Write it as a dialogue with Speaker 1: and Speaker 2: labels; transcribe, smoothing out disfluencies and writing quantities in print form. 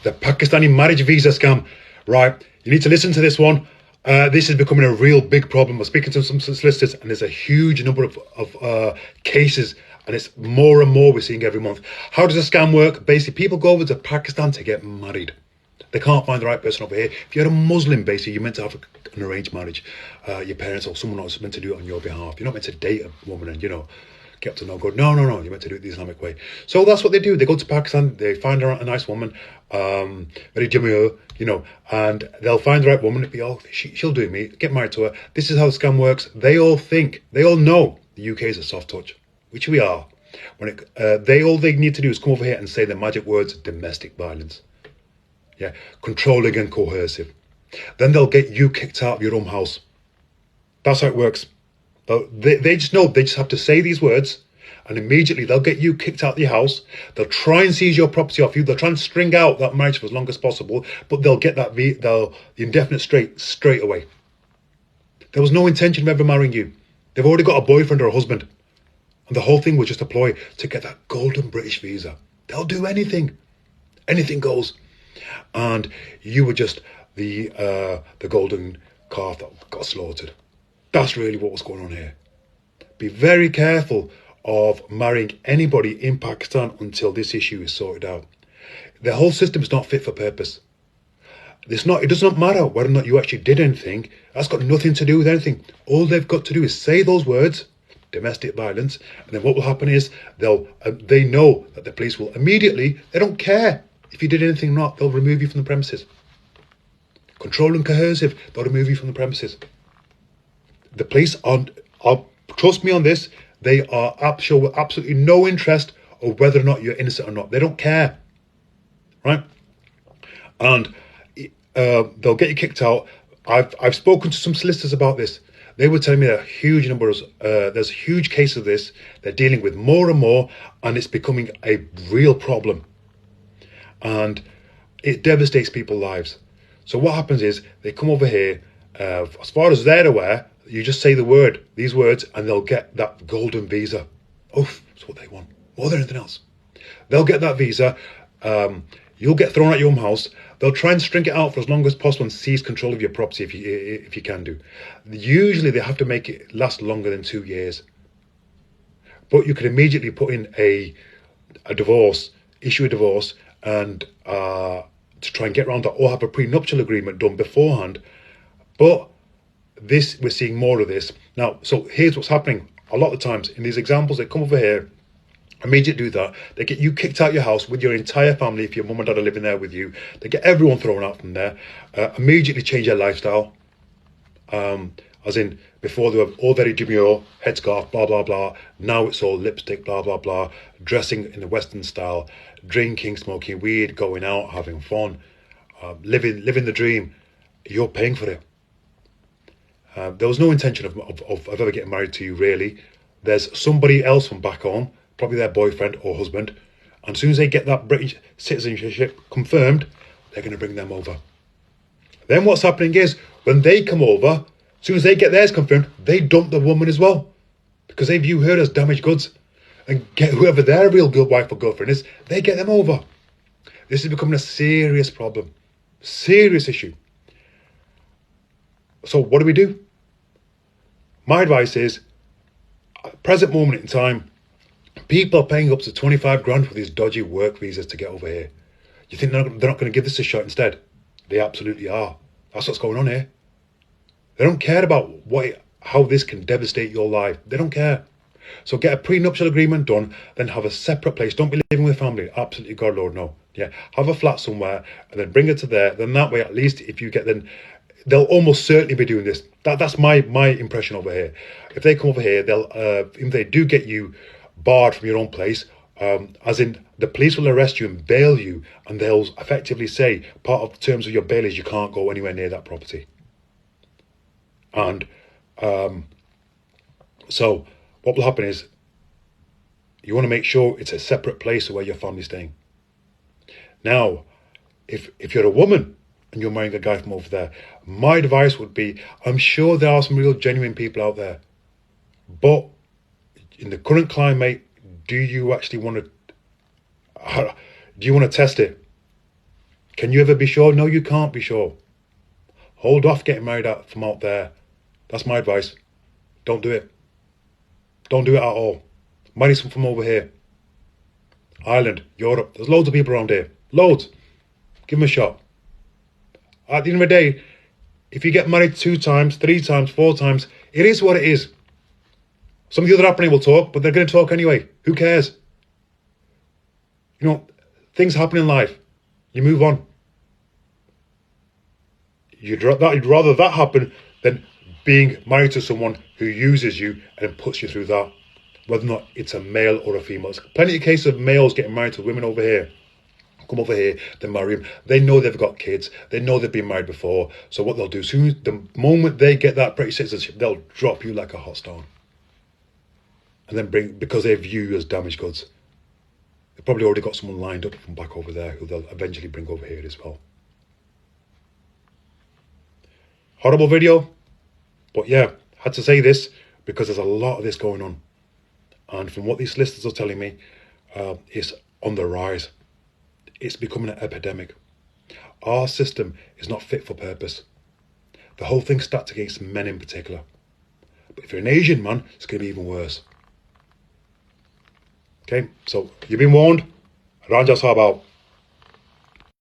Speaker 1: The Pakistani marriage visa scam. Right, you need to listen to this one. This is becoming a real big problem. We're speaking to some solicitors, and there's a huge number of cases, and it's more and more we're seeing every month. How does the scam work? Basically, people go over to Pakistan to get married. They can't find the right person over here. If you're a Muslim, basically, you're meant to have an arranged marriage. Your parents or someone else is meant to do it on your behalf. You're not meant to date a woman and, get up to no good. No. You're meant to do it the Islamic way. So that's what they do. They go to Pakistan. They find a nice woman, very demure, and they'll find the right woman. She'll do me. Get married to her. This is how the scam works. They all know the UK is a soft touch, which we are. All they need to do is come over here and say the magic words, domestic violence. Yeah, controlling and coercive. Then they'll get you kicked out of your own house. That's how it works. They just know, they just have to say these words, and immediately they'll get you kicked out of your house. They'll try and seize your property off you. They'll try and string out that marriage for as long as possible, but they'll get the indefinite straight away. There was no intention of ever marrying you. They've already got a boyfriend or a husband, and the whole thing was just a ploy to get that golden British visa. They'll do anything. Anything goes. And you were just the golden calf that got slaughtered. That's really what was going on here. Be very careful of marrying anybody in Pakistan until this issue is sorted out. The whole system is not fit for purpose. It does not matter whether or not you actually did anything. That's got nothing to do with anything. All they've got to do is say those words, domestic violence, and then what will happen is they know that the police will immediately, they don't care if you did anything or not, they'll remove you from the premises. Control and coercive, they'll remove you from the premises. The police trust me on this, they are show absolutely no interest of whether or not you're innocent or not. They don't care, right? And they'll get you kicked out. I've spoken to some solicitors about this. They were telling me that huge numbers, there's a huge case of this. They're dealing with more and more, and it's becoming a real problem. And it devastates people's lives. So what happens is they come over here, as far as they're aware, you just say these words, and they'll get that golden visa. That's what they want, more than anything else. They'll get that visa. You'll get thrown out your own house. They'll try and string it out for as long as possible and seize control of your property if you can do. Usually they have to make it last longer than 2 years. But you can immediately put in a divorce, issue a divorce, and to try and get around that, or have a prenuptial agreement done beforehand. But we're seeing more of this now. So here's what's happening a lot of times in these examples. They come over here, immediately do that. They get you kicked out your house with your entire family. If your mum and dad are living there with you, they get everyone thrown out from there. Immediately change their lifestyle. As in, before they were all very demure, headscarf, blah blah blah. Now it's all lipstick, blah blah blah. Dressing in the Western style, drinking, smoking weed, going out, having fun, living the dream. You're paying for it. There was no intention of ever getting married to you, really. There's somebody else from back home, probably their boyfriend or husband, and as soon as they get that British citizenship confirmed, they're going to bring them over. Then what's happening is, when they come over, as soon as they get theirs confirmed, they dump the woman as well, because they view her as damaged goods, and get whoever their real good wife or girlfriend is, they get them over. This is becoming a serious problem, serious issue. So what do we do? My advice is, at the present moment in time, people are paying up to 25 grand for these dodgy work visas to get over here. You think they're not going to give this a shot instead? They absolutely are. That's what's going on here. They don't care about how this can devastate your life. They don't care. So get a prenuptial agreement done, then have a separate place. Don't be living with family. Absolutely, God, Lord, no. Yeah, have a flat somewhere and then bring it to there. Then that way, at least if you get then, they'll almost certainly be doing this. That's my impression over here. If they come over here, if they do get you barred from your own place, as in the police will arrest you and bail you, and they'll effectively say part of the terms of your bail is you can't go anywhere near that property. And so what will happen is, you want to make sure it's a separate place where your family's staying. Now, if you're a woman and you're marrying a guy from over there, my advice would be, I'm sure there are some real genuine people out there, but in the current climate, do you actually want to test it? Can you ever be sure? No, you can't be sure. Hold off getting married out from out there. That's my advice. Don't do it. Don't do it at all. Marry someone from over here. Ireland, Europe. There's loads of people around here. Loads. Give them a shot. At the end of the day, if you get married 2 times, 3 times, 4 times, it is what it is. Some of the other happening will talk, but they're going to talk anyway. Who cares? You know, things happen in life. You move on. You'd rather that happen than being married to someone who uses you and puts you through that, whether or not it's a male or a female. There's plenty of cases of males getting married to women over here. Come over here, they marry them. They know they've got kids. They know they've been married before. So what they'll do, the moment they get that British citizenship, they'll drop you like a hot stone. And then because they view you as damaged goods. They've probably already got someone lined up from back over there who they'll eventually bring over here as well. Horrible video, but yeah, had to say this because there's a lot of this going on. And from what these solicitors are telling me, it's on the rise. It's becoming an epidemic. Our system is not fit for purpose. The whole thing's stacked against men in particular. But if you're an Asian man, it's going to be even worse. Okay, so you've been warned. Ranjas Habao.